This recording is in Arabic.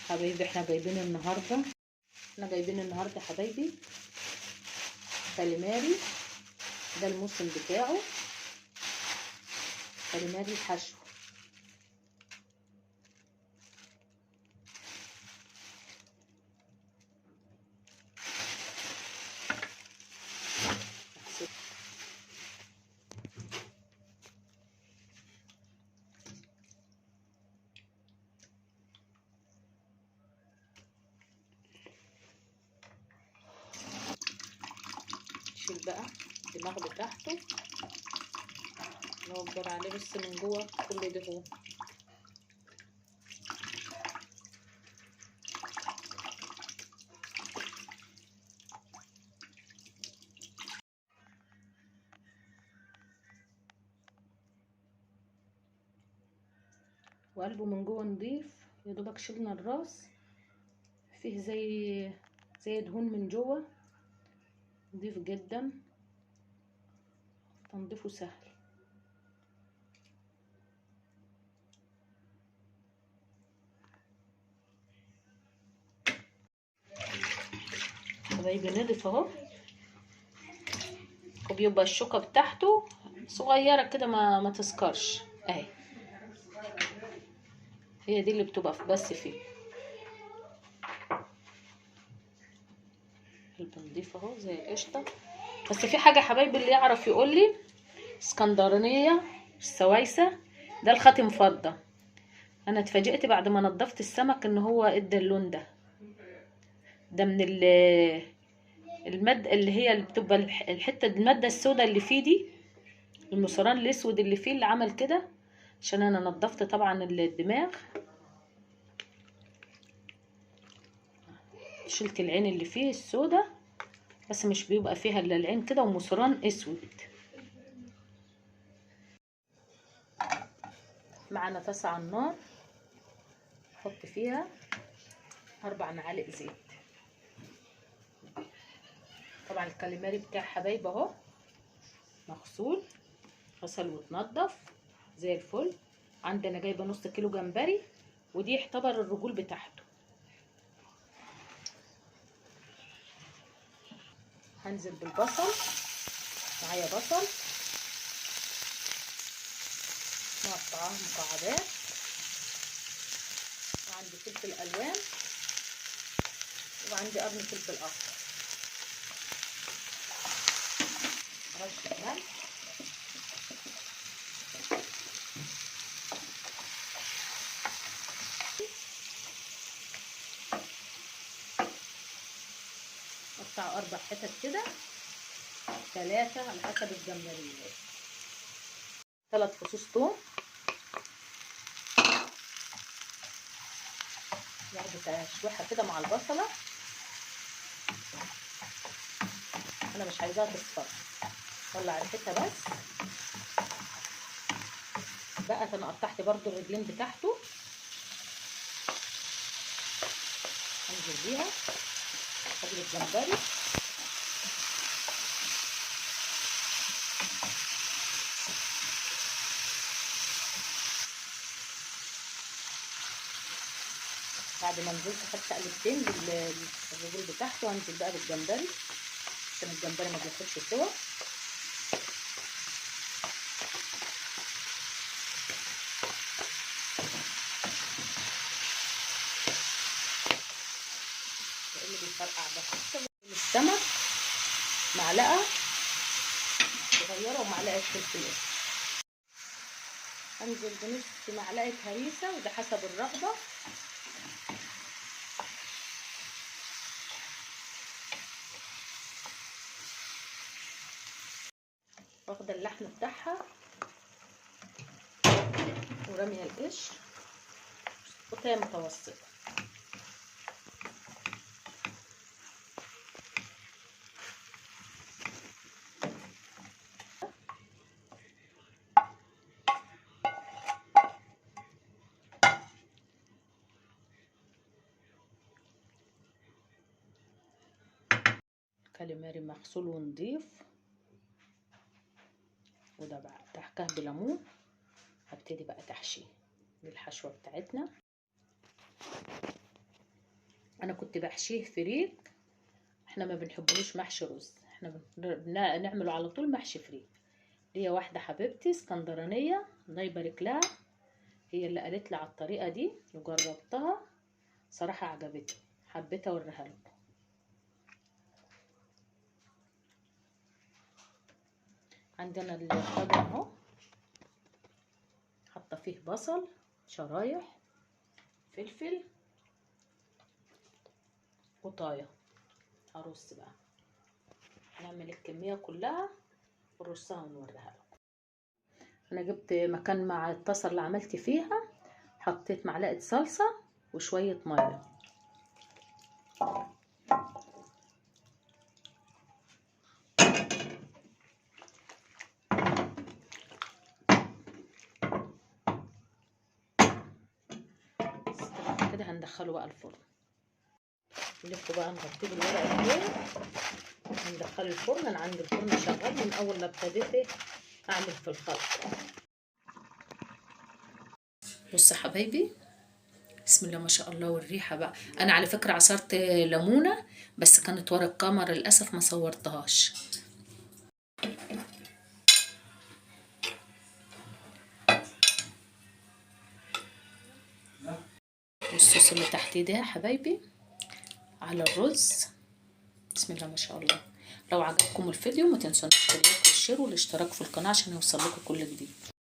حبايبي احنا جايبين النهارده يا حبايبي كاليماري. ده الموسم بتاعه كاليماري حشو. نشيل بقى الدماغ بتاعته نوبر عليه بس من جوه كل دهون. وقلبه من جوه نضيف، يا دوبك شلنا الراس، فيه زي دهون من جوه، نضيف جدا، تنظيفه سهل. حبايبي نضيف اهو، وبيبقى الشوكه بتاعته صغيره كده ما تسكرش اهي، هي دي اللي بتبقى بس فيه. البنضيف اهو زي القشطه. بس في حاجه حبايبي اللي يعرف يقول لي، اسكندرانيه السوايسه ده الخاتم فضه. انا اتفاجئت بعد ما نضفت السمك ان هو ادى اللون ده من الماده اللي هي اللي بتبقى الحته الماده السوداء اللي فيه دي، المصران الاسود اللي فيه اللي عمل كده. عشان انا نضفت طبعا الدماغ، شلت العين اللي فيه السوداء، بس مش بيبقى فيها الا العين كده ومصران اسود. معانا طاسه على النار، نحط فيها 4 معالق زيت. طبعا الكاليماري بتاع حبايب اهو مغسول، غسل واتنضف زي الفل. عندنا جايبه نص كيلو جمبري، ودي يعتبر الرجول بتاعته. هنزل بالبصل، معايا بصل مقطعاه مكعبات، وعندي فلفل الوان، وعندي قرن فلفل اخضر، رشه ملح، اقطع 4 حتت كده، 3 على حسب الجمبري، 3 فصوص توم، واخده تشويحه كده مع البصله. انا مش عايزاها تصفر، طلع ريحتها بس. بقى انا قطعت برضو الرجلين بتاعته، انزل بيها قبل الجمبري. بعد ما نزلت خدت قلبتين بالرجول بتاعته، هنزل بقى بالجمبري عشان الجمبري ما بياخدش سوا. اللي بيفرقع ده السمك، معلقه صغيره ومعلقه فلفل اسود. انزل بنص معلقه هريسه، وده حسب الرغبه. واخده اللحم بتاعها وراميه القشر، قطعه متوسطه. كاليماري مغسول ونضيف، وده بقى تحكاه بليمون. هبتدي بقى تحشيه للحشوه بتاعتنا. انا كنت بحشيه فريك، احنا ما بنحبوش محشي رز، احنا بنعمله على طول محشي فريك. ليا واحده حبيبتي اسكندرانيه الله يبارك لها، هي اللي قالت لي على الطريقه دي وجربتها صراحه عجبتني، حبيت اوريها لكم. عندنا الطاجن اهو، حاطه فيه بصل شرايح، فلفل، قطايه. هرص بقى، نعمل الكميه كلها ونرصها ونوريها لكم. انا جبت مكان مع الطاسه اللي عملت فيها، حطيت معلقه صلصه وشويه ميه. كده هندخله بقى الفرن، نلفه بقى نغطيه بالورق الفويل وندخله الفرن. انا عندي الفرن شغال من اول ما ابتديت اعمل في الخلط. بصوا يا حبايبي، بسم الله ما شاء الله، والريحه بقى. انا على فكره عصرت ليمونه بس كانت ورا الكاميرا للاسف ما صورتهاش. والصوص اللي تحت ده يا حبايبي على الرز، بسم الله ما شاء الله. لو عجبكم الفيديو ما تنسونوش اللايك والشير والاشتراك في القناه عشان يوصل لكم كل جديد.